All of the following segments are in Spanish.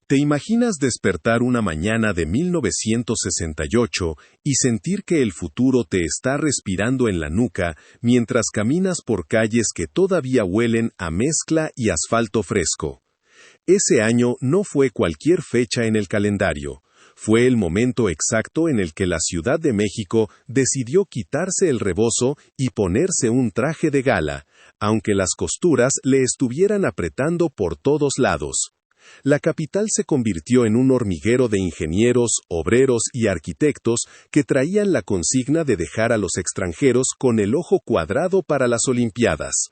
¿Te imaginas despertar una mañana de 1968 y sentir que el futuro te está respirando en la nuca mientras caminas por calles que todavía huelen a mezcla y asfalto fresco? Ese año no fue cualquier fecha en el calendario. Fue el momento exacto en el que la Ciudad de México decidió quitarse el rebozo y ponerse un traje de gala, aunque las costuras le estuvieran apretando por todos lados. La capital se convirtió en un hormiguero de ingenieros, obreros y arquitectos que traían la consigna de dejar a los extranjeros con el ojo cuadrado para las Olimpiadas.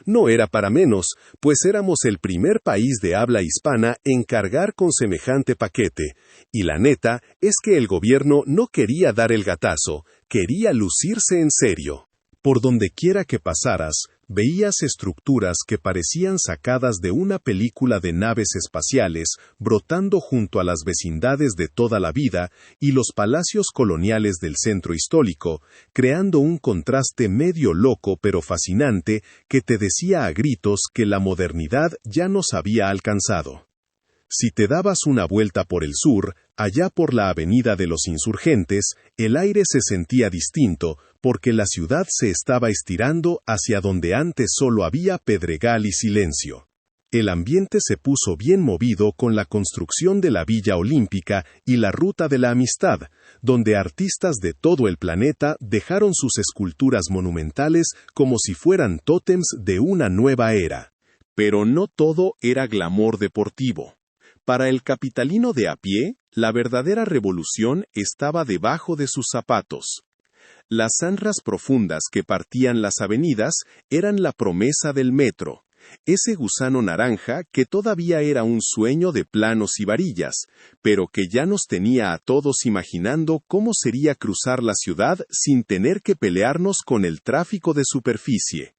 No era para menos, pues éramos el primer país de habla hispana en cargar con semejante paquete, y la neta es que el gobierno no quería dar el gatazo, quería lucirse en serio. Por donde quiera que pasaras, veías estructuras que parecían sacadas de una película de naves espaciales brotando junto a las vecindades de toda la vida y los palacios coloniales del centro histórico, creando un contraste medio loco pero fascinante que te decía a gritos que la modernidad ya nos había alcanzado. Si te dabas una vuelta por el sur, allá por la Avenida de los Insurgentes, el aire se sentía distinto, porque la ciudad se estaba estirando hacia donde antes solo había pedregal y silencio. El ambiente se puso bien movido con la construcción de la Villa Olímpica y la Ruta de la Amistad, donde artistas de todo el planeta dejaron sus esculturas monumentales como si fueran tótems de una nueva era. Pero no todo era glamour deportivo. Para el capitalino de a pie, la verdadera revolución estaba debajo de sus zapatos. Las zanjas profundas que partían las avenidas eran la promesa del metro, ese gusano naranja que todavía era un sueño de planos y varillas, pero que ya nos tenía a todos imaginando cómo sería cruzar la ciudad sin tener que pelearnos con el tráfico de superficie.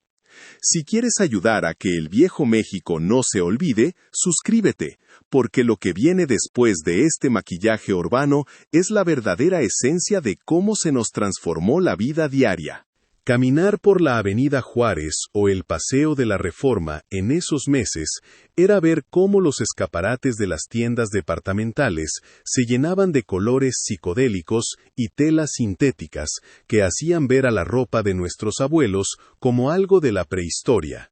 Si quieres ayudar a que el viejo México no se olvide, suscríbete, porque lo que viene después de este maquillaje urbano es la verdadera esencia de cómo se nos transformó la vida diaria. Caminar por la Avenida Juárez o el Paseo de la Reforma en esos meses era ver cómo los escaparates de las tiendas departamentales se llenaban de colores psicodélicos y telas sintéticas que hacían ver a la ropa de nuestros abuelos como algo de la prehistoria.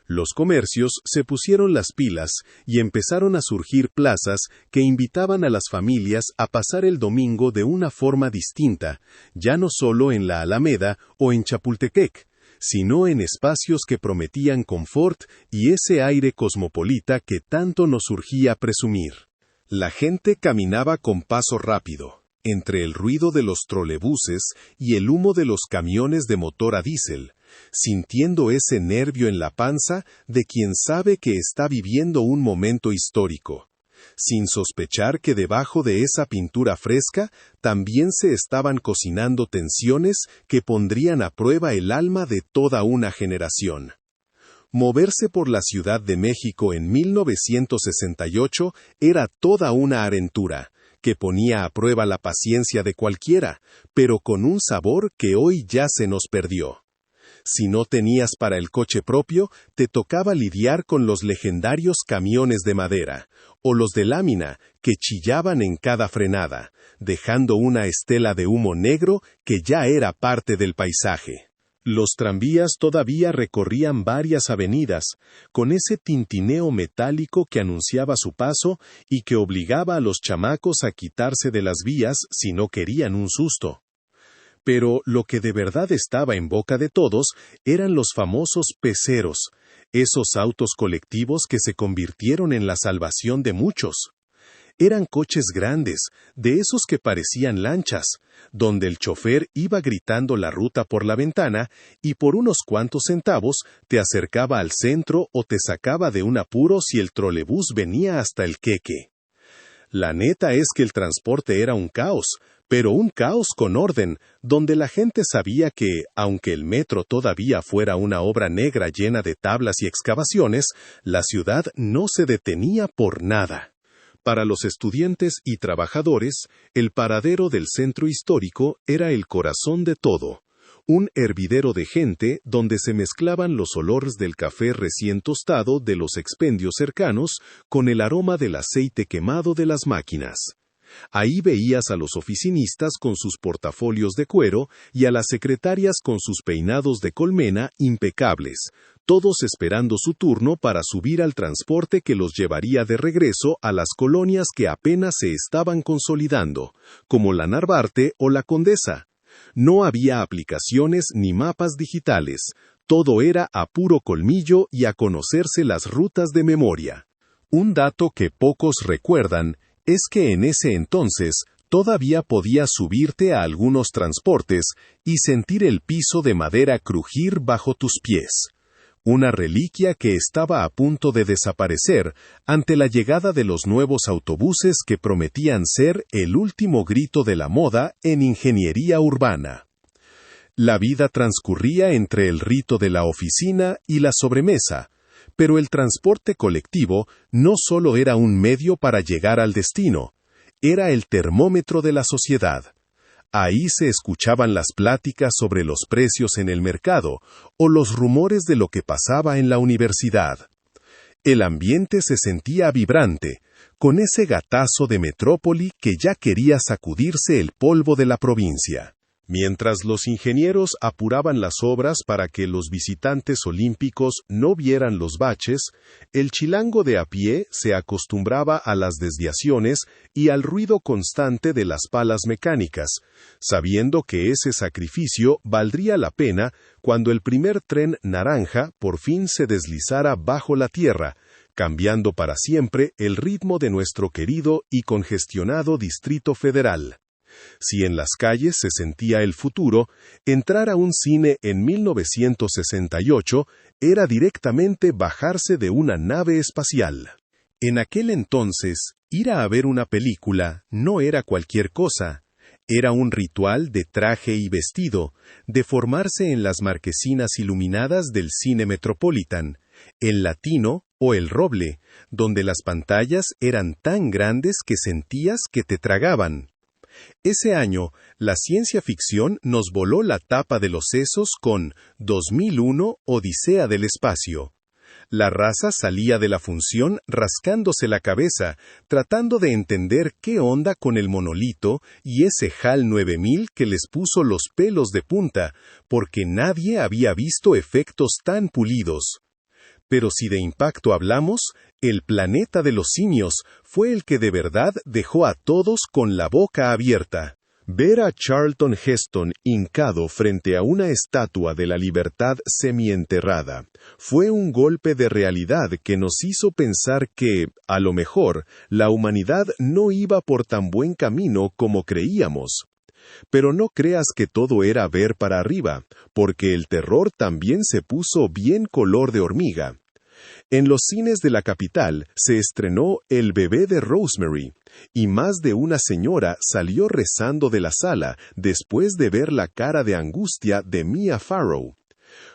Los comercios se pusieron las pilas y empezaron a surgir plazas que invitaban a las familias a pasar el domingo de una forma distinta, ya no solo en la Alameda o en Chapultepec, sino en espacios que prometían confort y ese aire cosmopolita que tanto nos urgía presumir. La gente caminaba con paso rápido, entre el ruido de los trolebuses y el humo de los camiones de motor a diésel, sintiendo ese nervio en la panza de quien sabe que está viviendo un momento histórico, sin sospechar que debajo de esa pintura fresca también se estaban cocinando tensiones que pondrían a prueba el alma de toda una generación. Moverse por la Ciudad de México en 1968 era toda una aventura, que ponía a prueba la paciencia de cualquiera, pero con un sabor que hoy ya se nos perdió. Si no tenías para el coche propio, te tocaba lidiar con los legendarios camiones de madera, o los de lámina, que chillaban en cada frenada, dejando una estela de humo negro que ya era parte del paisaje. Los tranvías todavía recorrían varias avenidas, con ese tintineo metálico que anunciaba su paso y que obligaba a los chamacos a quitarse de las vías si no querían un susto. Pero lo que de verdad estaba en boca de todos eran los famosos peceros, esos autos colectivos que se convirtieron en la salvación de muchos. Eran coches grandes, de esos que parecían lanchas, donde el chofer iba gritando la ruta por la ventana y por unos cuantos centavos te acercaba al centro o te sacaba de un apuro si el trolebús venía hasta el queque. La neta es que el transporte era un caos, pero un caos con orden, donde la gente sabía que, aunque el metro todavía fuera una obra negra llena de tablas y excavaciones, la ciudad no se detenía por nada. Para los estudiantes y trabajadores, el paradero del centro histórico era el corazón de todo, Un hervidero de gente donde se mezclaban los olores del café recién tostado de los expendios cercanos con el aroma del aceite quemado de las máquinas. Ahí veías a los oficinistas con sus portafolios de cuero y a las secretarias con sus peinados de colmena impecables, todos esperando su turno para subir al transporte que los llevaría de regreso a las colonias que apenas se estaban consolidando, como la Narvarte o la Condesa. No había aplicaciones ni mapas digitales, todo era a puro colmillo y a conocerse las rutas de memoria. Un dato que pocos recuerdan es que en ese entonces todavía podías subirte a algunos transportes y sentir el piso de madera crujir bajo tus pies. Una reliquia que estaba a punto de desaparecer ante la llegada de los nuevos autobuses que prometían ser el último grito de la moda en ingeniería urbana. La vida transcurría entre el rito de la oficina y la sobremesa, pero el transporte colectivo no solo era un medio para llegar al destino, era el termómetro de la sociedad. Ahí se escuchaban las pláticas sobre los precios en el mercado o los rumores de lo que pasaba en la universidad. El ambiente se sentía vibrante, con ese gatazo de metrópoli que ya quería sacudirse el polvo de la provincia. Mientras los ingenieros apuraban las obras para que los visitantes olímpicos no vieran los baches, el chilango de a pie se acostumbraba a las desviaciones y al ruido constante de las palas mecánicas, sabiendo que ese sacrificio valdría la pena cuando el primer tren naranja por fin se deslizara bajo la tierra, cambiando para siempre el ritmo de nuestro querido y congestionado Distrito Federal. Si en las calles se sentía el futuro, entrar a un cine en 1968 era directamente bajarse de una nave espacial. En aquel entonces, ir a ver una película no era cualquier cosa. Era un ritual de traje y vestido, de formarse en las marquesinas iluminadas del cine Metropolitan, el Latino o el Roble, donde las pantallas eran tan grandes que sentías que te tragaban. Ese año, la ciencia ficción nos voló la tapa de los sesos con 2001 Odisea del Espacio. La raza salía de la función rascándose la cabeza, tratando de entender qué onda con el monolito y ese HAL 9000 que les puso los pelos de punta, porque nadie había visto efectos tan pulidos. Pero si de impacto hablamos, el planeta de los simios fue el que de verdad dejó a todos con la boca abierta. Ver a Charlton Heston hincado frente a una estatua de la libertad semienterrada fue un golpe de realidad que nos hizo pensar que, a lo mejor, la humanidad no iba por tan buen camino como creíamos. Pero no creas que todo era ver para arriba, porque el terror también se puso bien color de hormiga. En los cines de la capital se estrenó El bebé de Rosemary, y más de una señora salió rezando de la sala después de ver la cara de angustia de Mia Farrow.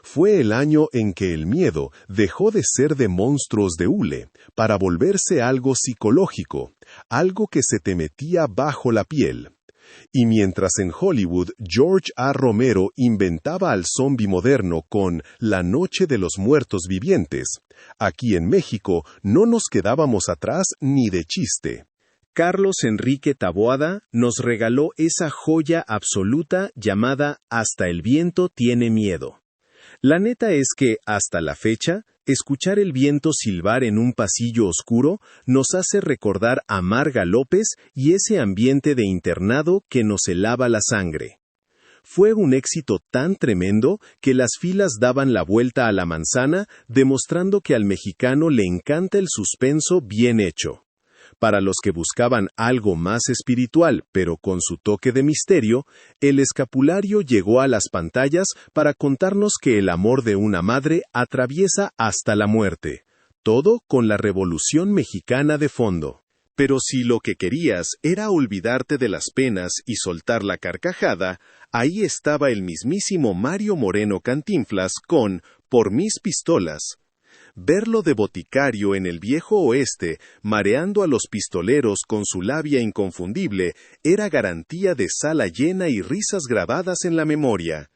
Fue el año en que el miedo dejó de ser de monstruos de hule para volverse algo psicológico, algo que se te metía bajo la piel. Y mientras en Hollywood George A. Romero inventaba al zombi moderno con La Noche de los Muertos Vivientes, aquí en México no nos quedábamos atrás ni de chiste. Carlos Enrique Taboada nos regaló esa joya absoluta llamada Hasta el viento tiene miedo. La neta es que, hasta la fecha, escuchar el viento silbar en un pasillo oscuro nos hace recordar a Marga López y ese ambiente de internado que nos helaba la sangre. Fue un éxito tan tremendo que las filas daban la vuelta a la manzana, demostrando que al mexicano le encanta el suspenso bien hecho. Para los que buscaban algo más espiritual, pero con su toque de misterio, El Escapulario llegó a las pantallas para contarnos que el amor de una madre atraviesa hasta la muerte, todo con la Revolución Mexicana de fondo. Pero si lo que querías era olvidarte de las penas y soltar la carcajada, ahí estaba el mismísimo Mario Moreno Cantinflas con Por mis pistolas. Verlo de boticario en el viejo oeste, mareando a los pistoleros con su labia inconfundible, era garantía de sala llena y risas grabadas en la memoria.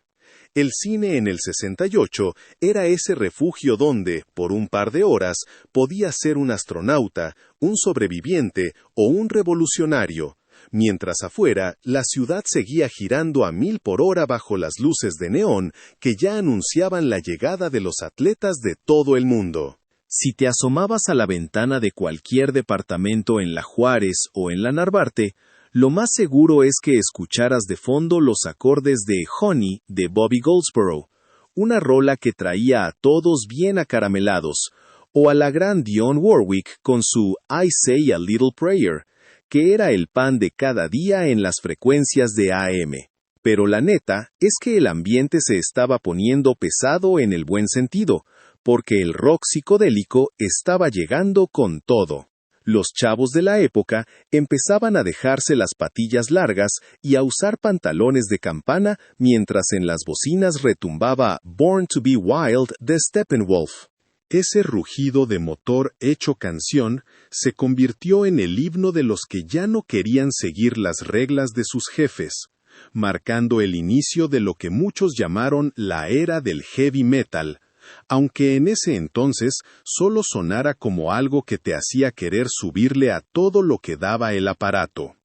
El cine en el 68 era ese refugio donde, por un par de horas, podías ser un astronauta, un sobreviviente o un revolucionario, mientras afuera la ciudad seguía girando a 1000 por hora bajo las luces de neón que ya anunciaban la llegada de los atletas de todo el mundo. Si te asomabas a la ventana de cualquier departamento en la Juárez o en la Narvarte, lo más seguro es que escucharas de fondo los acordes de Honey de Bobby Goldsboro, una rola que traía a todos bien acaramelados, o a la gran Dionne Warwick con su I Say a Little Prayer, que era el pan de cada día en las frecuencias de AM. Pero la neta es que el ambiente se estaba poniendo pesado en el buen sentido, porque el rock psicodélico estaba llegando con todo. Los chavos de la época empezaban a dejarse las patillas largas y a usar pantalones de campana mientras en las bocinas retumbaba Born to be Wild de Steppenwolf. Ese rugido de motor hecho canción se convirtió en el himno de los que ya no querían seguir las reglas de sus jefes, marcando el inicio de lo que muchos llamaron la era del heavy metal, aunque en ese entonces solo sonara como algo que te hacía querer subirle a todo lo que daba el aparato.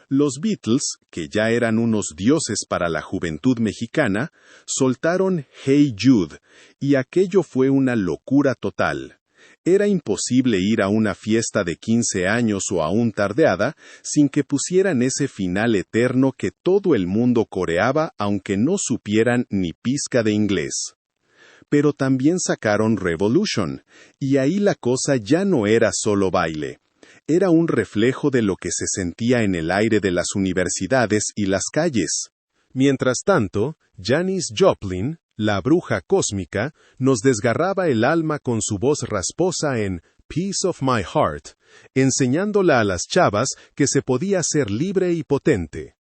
Los Beatles, que ya eran unos dioses para la juventud mexicana, soltaron Hey Jude, y aquello fue una locura total. Era imposible ir a una fiesta de 15 años o a un tardeada sin que pusieran ese final eterno que todo el mundo coreaba aunque no supieran ni pizca de inglés. Pero también sacaron Revolution, y ahí la cosa ya no era solo baile. Era un reflejo de lo que se sentía en el aire de las universidades y las calles. Mientras tanto, Janis Joplin, la bruja cósmica, nos desgarraba el alma con su voz rasposa en Piece of My Heart, enseñándola a las chavas que se podía ser libre y potente.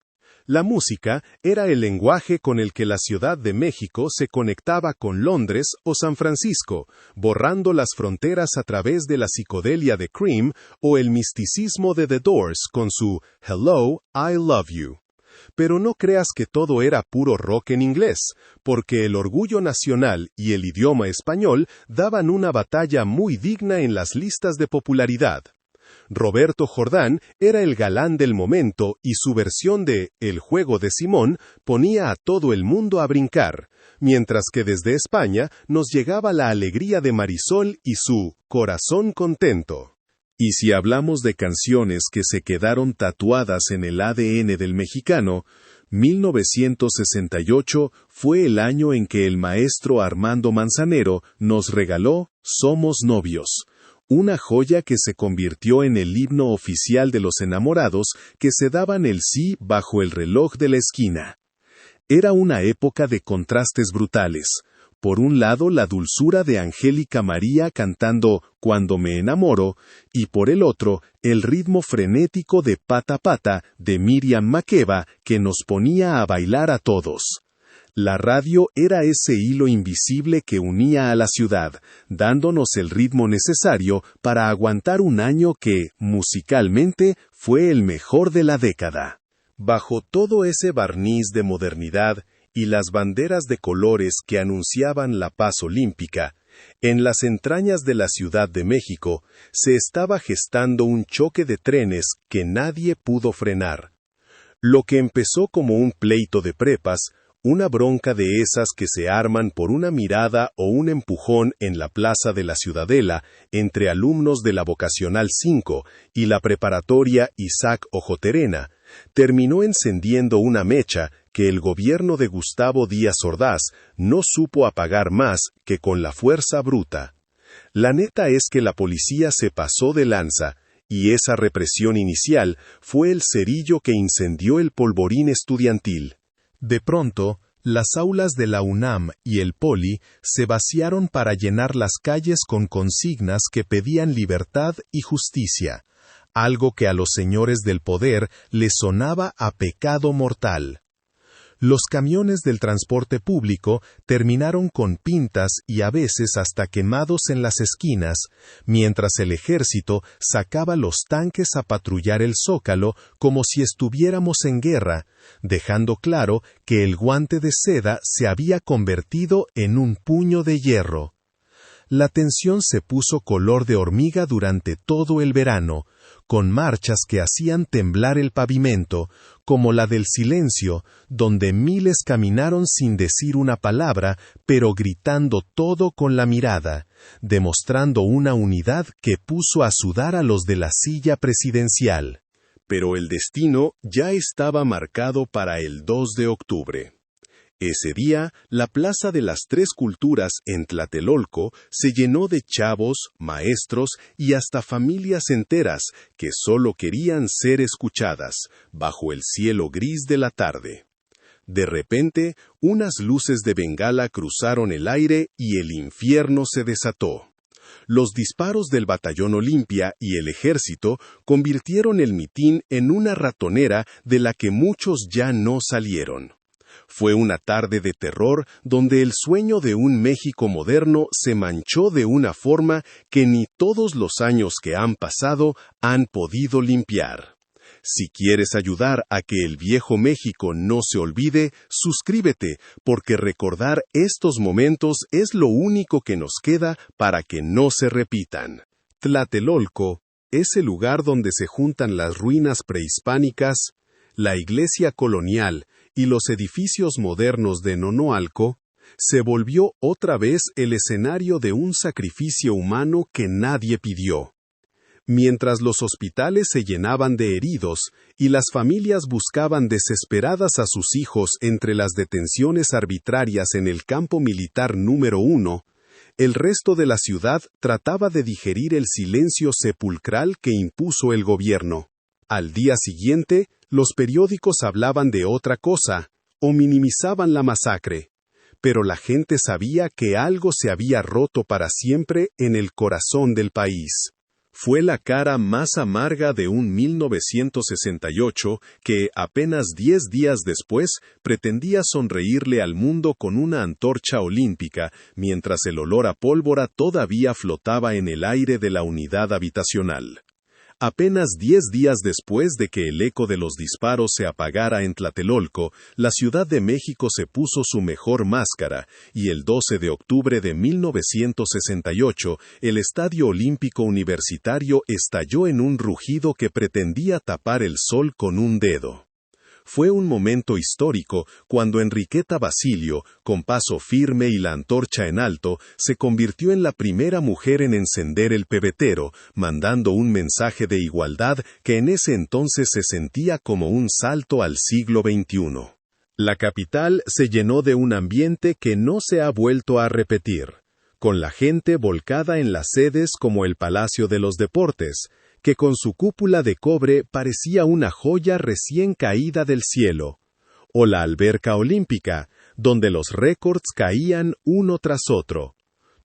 La música era el lenguaje con el que la Ciudad de México se conectaba con Londres o San Francisco, borrando las fronteras a través de la psicodelia de Cream o el misticismo de The Doors con su Hello, I Love You. Pero no creas que todo era puro rock en inglés, porque el orgullo nacional y el idioma español daban una batalla muy digna en las listas de popularidad. Roberto Jordán era el galán del momento y su versión de El juego de Simón ponía a todo el mundo a brincar, mientras que desde España nos llegaba la alegría de Marisol y su Corazón contento. Y si hablamos de canciones que se quedaron tatuadas en el ADN del mexicano, 1968 fue el año en que el maestro Armando Manzanero nos regaló Somos novios, una joya que se convirtió en el himno oficial de los enamorados que se daban el sí bajo el reloj de la esquina. Era una época de contrastes brutales. Por un lado, la dulzura de Angélica María cantando Cuando me enamoro, y por el otro, el ritmo frenético de Pata Pata de Miriam Makeba que nos ponía a bailar a todos. La radio era ese hilo invisible que unía a la ciudad, dándonos el ritmo necesario para aguantar un año que, musicalmente, fue el mejor de la década. Bajo todo ese barniz de modernidad y las banderas de colores que anunciaban la paz olímpica, en las entrañas de la Ciudad de México se estaba gestando un choque de trenes que nadie pudo frenar. Lo que empezó como un pleito de prepas, una bronca de esas que se arman por una mirada o un empujón en la plaza de la Ciudadela entre alumnos de la Vocacional 5 y la preparatoria Isaac Ojoterena, terminó encendiendo una mecha que el gobierno de Gustavo Díaz Ordaz no supo apagar más que con la fuerza bruta. La neta es que la policía se pasó de lanza, y esa represión inicial fue el cerillo que incendió el polvorín estudiantil. De pronto, las aulas de la UNAM y el Poli se vaciaron para llenar las calles con consignas que pedían libertad y justicia, algo que a los señores del poder les sonaba a pecado mortal. Los camiones del transporte público terminaron con pintas y a veces hasta quemados en las esquinas, mientras el ejército sacaba los tanques a patrullar el Zócalo como si estuviéramos en guerra, dejando claro que el guante de seda se había convertido en un puño de hierro. La tensión se puso color de hormiga durante todo el verano, con marchas que hacían temblar el pavimento, como la del silencio, donde miles caminaron sin decir una palabra, pero gritando todo con la mirada, demostrando una unidad que puso a sudar a los de la silla presidencial. Pero el destino ya estaba marcado para el 2 de octubre. Ese día, la Plaza de las Tres Culturas en Tlatelolco se llenó de chavos, maestros y hasta familias enteras que solo querían ser escuchadas, bajo el cielo gris de la tarde. De repente, unas luces de bengala cruzaron el aire y el infierno se desató. Los disparos del Batallón Olimpia y el ejército convirtieron el mitin en una ratonera de la que muchos ya no salieron. Fue una tarde de terror donde el sueño de un México moderno se manchó de una forma que ni todos los años que han pasado han podido limpiar. Si quieres ayudar a que el viejo México no se olvide, suscríbete, porque recordar estos momentos es lo único que nos queda para que no se repitan. Tlatelolco es el lugar donde se juntan las ruinas prehispánicas, la iglesia colonial y los edificios modernos de Nonoalco, se volvió otra vez el escenario de un sacrificio humano que nadie pidió. Mientras los hospitales se llenaban de heridos y las familias buscaban desesperadas a sus hijos entre las detenciones arbitrarias en el campo militar número 1, el resto de la ciudad trataba de digerir el silencio sepulcral que impuso el gobierno. Al día siguiente, los periódicos hablaban de otra cosa, o minimizaban la masacre. Pero la gente sabía que algo se había roto para siempre en el corazón del país. Fue la cara más amarga de un 1968 que, apenas 10 días después, pretendía sonreírle al mundo con una antorcha olímpica, mientras el olor a pólvora todavía flotaba en el aire de la unidad habitacional. Apenas 10 días después de que el eco de los disparos se apagara en Tlatelolco, la Ciudad de México se puso su mejor máscara, y el 12 de octubre de 1968, el Estadio Olímpico Universitario estalló en un rugido que pretendía tapar el sol con un dedo. Fue un momento histórico cuando Enriqueta Basilio, con paso firme y la antorcha en alto, se convirtió en la primera mujer en encender el pebetero, mandando un mensaje de igualdad que en ese entonces se sentía como un salto al siglo XXI. La capital se llenó de un ambiente que no se ha vuelto a repetir, con la gente volcada en las sedes como el Palacio de los Deportes, que con su cúpula de cobre parecía una joya recién caída del cielo, o la alberca olímpica, donde los récords caían uno tras otro.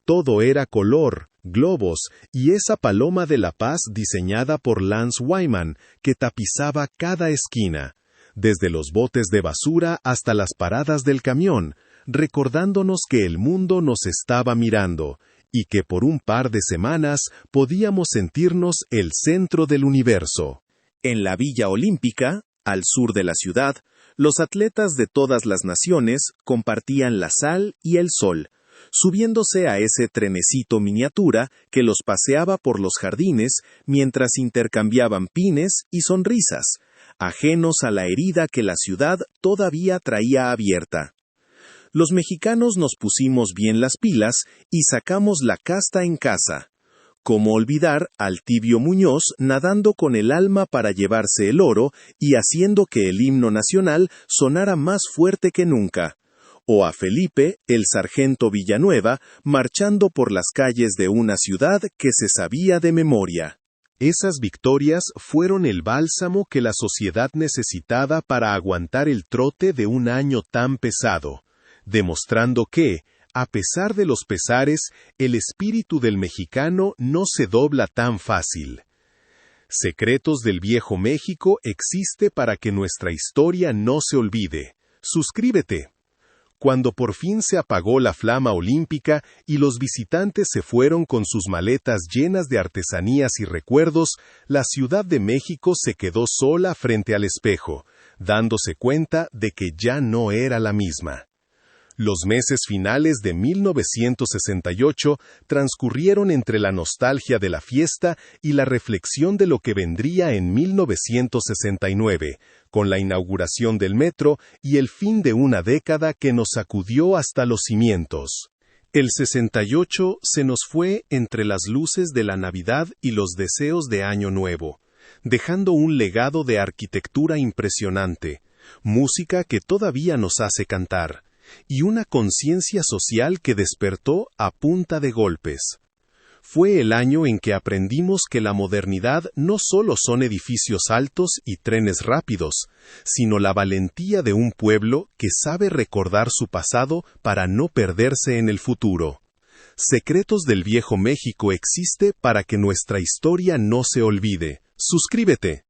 Todo era color, globos y esa paloma de la paz diseñada por Lance Wyman, que tapizaba cada esquina, desde los botes de basura hasta las paradas del camión, recordándonos que el mundo nos estaba mirando, y que por un par de semanas podíamos sentirnos el centro del universo. En la Villa Olímpica, al sur de la ciudad, los atletas de todas las naciones compartían la sal y el sol, subiéndose a ese trenecito miniatura que los paseaba por los jardines mientras intercambiaban pines y sonrisas, ajenos a la herida que la ciudad todavía traía abierta. Los mexicanos nos pusimos bien las pilas y sacamos la casta en casa. ¿Cómo olvidar al Tibio Muñoz nadando con el alma para llevarse el oro y haciendo que el himno nacional sonara más fuerte que nunca? O a Felipe, el sargento Villanueva, marchando por las calles de una ciudad que se sabía de memoria. Esas victorias fueron el bálsamo que la sociedad necesitaba para aguantar el trote de un año tan pesado, demostrando que, a pesar de los pesares, el espíritu del mexicano no se dobla tan fácil. Secretos del Viejo México existe para que nuestra historia no se olvide, Suscríbete. Cuando por fin se apagó la flama olímpica y los visitantes se fueron con sus maletas llenas de artesanías y recuerdos, la Ciudad de México se quedó sola frente al espejo, dándose cuenta de que ya no era la misma. Los meses finales de 1968 transcurrieron entre la nostalgia de la fiesta y la reflexión de lo que vendría en 1969, con la inauguración del metro y el fin de una década que nos sacudió hasta los cimientos. El 68 se nos fue entre las luces de la Navidad y los deseos de Año Nuevo, dejando un legado de arquitectura impresionante, música que todavía nos hace cantar, y una conciencia social que despertó a punta de golpes. Fue el año en que aprendimos que la modernidad no solo son edificios altos y trenes rápidos, sino la valentía de un pueblo que sabe recordar su pasado para no perderse en el futuro. Secretos del Viejo México existe para que nuestra historia no se olvide. Suscríbete.